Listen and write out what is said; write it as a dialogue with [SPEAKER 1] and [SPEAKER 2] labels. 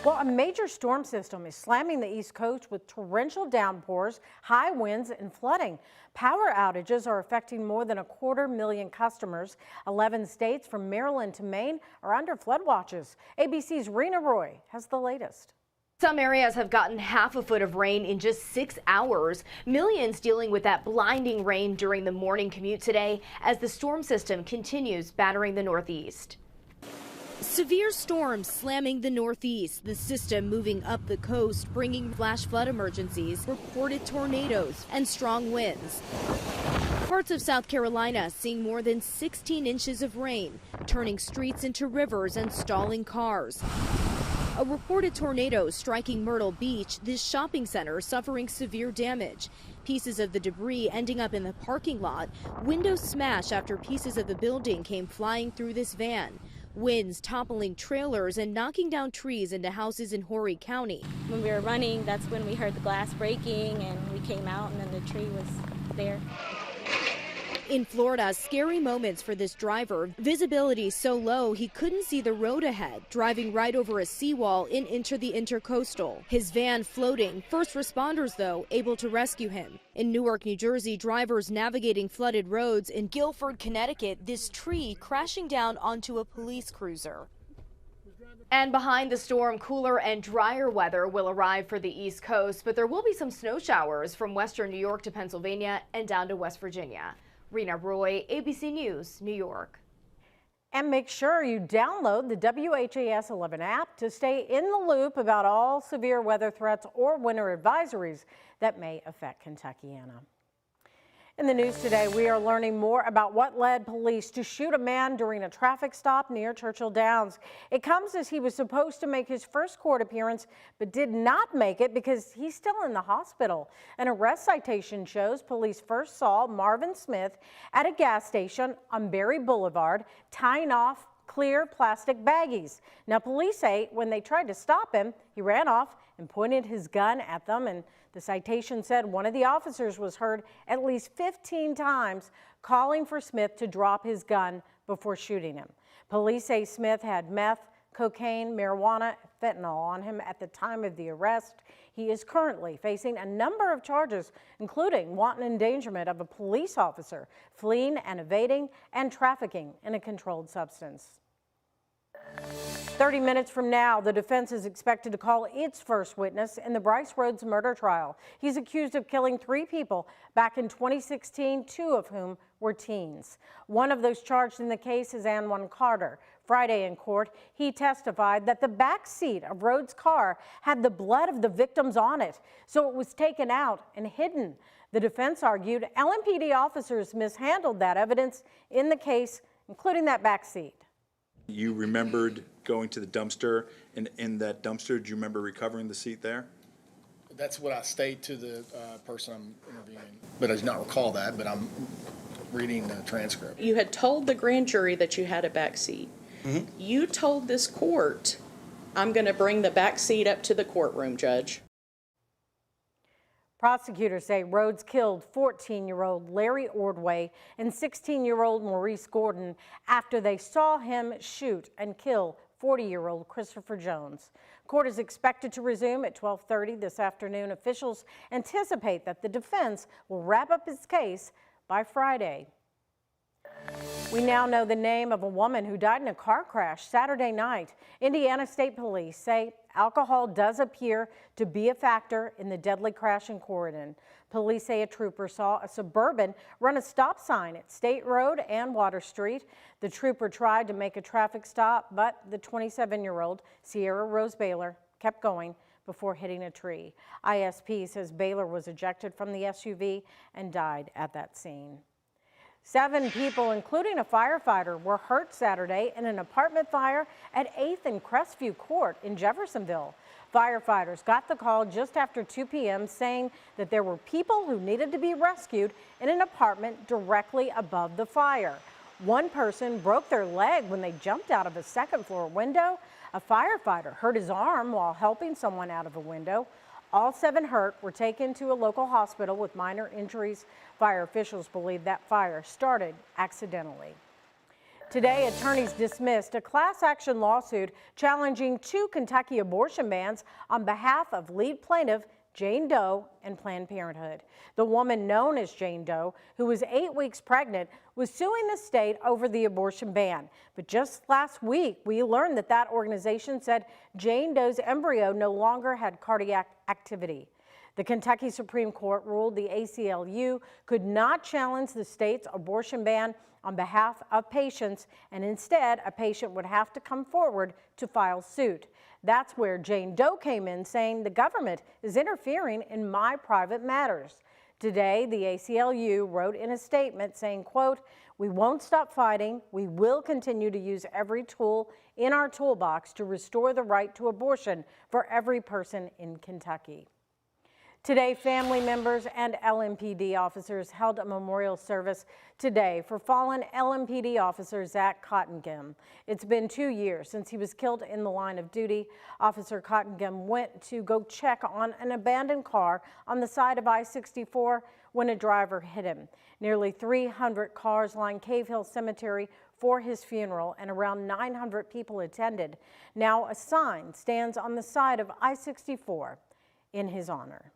[SPEAKER 1] Well, a major storm system is slamming the East Coast with torrential downpours, high winds, and flooding. Power outages are affecting more than 250,000 customers. 11 states from Maryland to Maine are under flood watches. ABC's Rena Roy has the latest.
[SPEAKER 2] Some areas have gotten half a foot of rain in just 6 hours. Millions dealing with that blinding rain during the morning commute today as the storm system continues battering the Northeast. Severe storms slamming the Northeast, the system moving up the coast, bringing flash flood emergencies, reported tornadoes and strong winds. Parts of South Carolina seeing more than 16 inches of rain, turning streets into rivers and stalling cars. A reported tornado striking Myrtle Beach, this shopping center suffering severe damage. Pieces of the debris ending up in the parking lot. Windows smashed after pieces of the building came flying through this van. Winds toppling trailers and knocking down trees into houses in Horry County.
[SPEAKER 3] When we were running, that's when we heard the glass breaking and we came out and then the tree was there.
[SPEAKER 2] In Florida, scary moments for this driver. Visibility so low he couldn't see the road ahead, driving right over a seawall into the intercoastal. His van floating. First responders, though, able to rescue him. In Newark, New Jersey, drivers navigating flooded roads. In Guilford, Connecticut, this tree crashing down onto a police cruiser. And behind the storm, cooler and drier weather will arrive for the East Coast, but there will be some snow showers from western New York to Pennsylvania and down to West Virginia. Rena Roy, ABC News, New York.
[SPEAKER 1] And make sure you download the WHAS11 app to stay in the loop about all severe weather threats or winter advisories that may affect Kentuckiana. In the news today, we are learning more about what led police to shoot a man during a traffic stop near Churchill Downs. It comes as he was supposed to make his first court appearance, but did not make it because he's still in the hospital. An arrest citation shows police first saw Marvin Smith at a gas station on Berry Boulevard tying off clear plastic baggies. Now, police say when they tried to stop him, he ran off and pointed his gun at them, and the citation said one of the officers was heard at least 15 times calling for Smith to drop his gun before shooting him. Police say Smith had meth, cocaine, marijuana, fentanyl on him at the time of the arrest. He is currently facing a number of charges, including wanton endangerment of a police officer, fleeing and evading, and trafficking in a controlled substance. 30 minutes from now, the defense is expected to call its first witness in the Bryce Rhodes murder trial. He's accused of killing 3 people back in 2016, 2 of whom were teens. One of those charged in the case is Anwan Carter. Friday in court, he testified that the back seat of Rhodes' car had the blood of the victims on it, so it was taken out and hidden. The defense argued LMPD officers mishandled that evidence in the case, including that back seat.
[SPEAKER 4] You remembered going to the dumpster, and in that dumpster, do you remember recovering the seat there?
[SPEAKER 5] That's what I stated to the person I'm interviewing. But I do not recall that, but I'm reading the transcript.
[SPEAKER 6] You had told the grand jury that you had a back seat. Mm-hmm. You told this court, I'm going to bring the back seat up to the courtroom, Judge.
[SPEAKER 1] Prosecutors say Rhodes killed 14-year-old Larry Ordway and 16-year-old Maurice Gordon after they saw him shoot and kill 40-year-old Christopher Jones. Court is expected to resume at 12:30 this afternoon. Officials anticipate that the defense will wrap up its case by Friday. We now know the name of a woman who died in a car crash Saturday night. Indiana State Police say alcohol does appear to be a factor in the deadly crash in Corydon. Police say a trooper saw a Suburban run a stop sign at State Road and Water Street. The trooper tried to make a traffic stop, but the 27-year-old Sierra Rose Baylor kept going before hitting a tree. ISP says Baylor was ejected from the SUV and died at that scene. 7 people, including a firefighter, were hurt Saturday in an apartment fire at 8th and Crestview Court in Jeffersonville. Firefighters got the call just after 2 p.m. saying that there were people who needed to be rescued in an apartment directly above the fire. One person broke their leg when they jumped out of a second-floor window. A firefighter hurt his arm while helping someone out of a window. All 7 hurt were taken to a local hospital with minor injuries. Fire officials believe that fire started accidentally. Today, attorneys dismissed a class action lawsuit challenging 2 Kentucky abortion bans on behalf of lead plaintiff Jane Doe and Planned Parenthood. The woman known as Jane Doe, who was 8 weeks pregnant, was suing the state over the abortion ban. But just last week, we learned that that organization said Jane Doe's embryo no longer had cardiac activity. The Kentucky Supreme Court ruled the ACLU could not challenge the state's abortion ban on behalf of patients, and instead, a patient would have to come forward to file suit. That's where Jane Doe came in, saying the government is interfering in my private matters. Today, the ACLU wrote in a statement saying, quote, "We won't stop fighting. We will continue to use every tool in our toolbox to restore the right to abortion for every person in Kentucky." Today, family members and LMPD officers held a memorial service today for fallen LMPD officer Zach Cottingem. It's been 2 years since he was killed in the line of duty. Officer Cottingem went to go check on an abandoned car on the side of I-64 when a driver hit him. Nearly 300 cars lined Cave Hill Cemetery for his funeral, and around 900 people attended. Now a sign stands on the side of I-64 in his honor.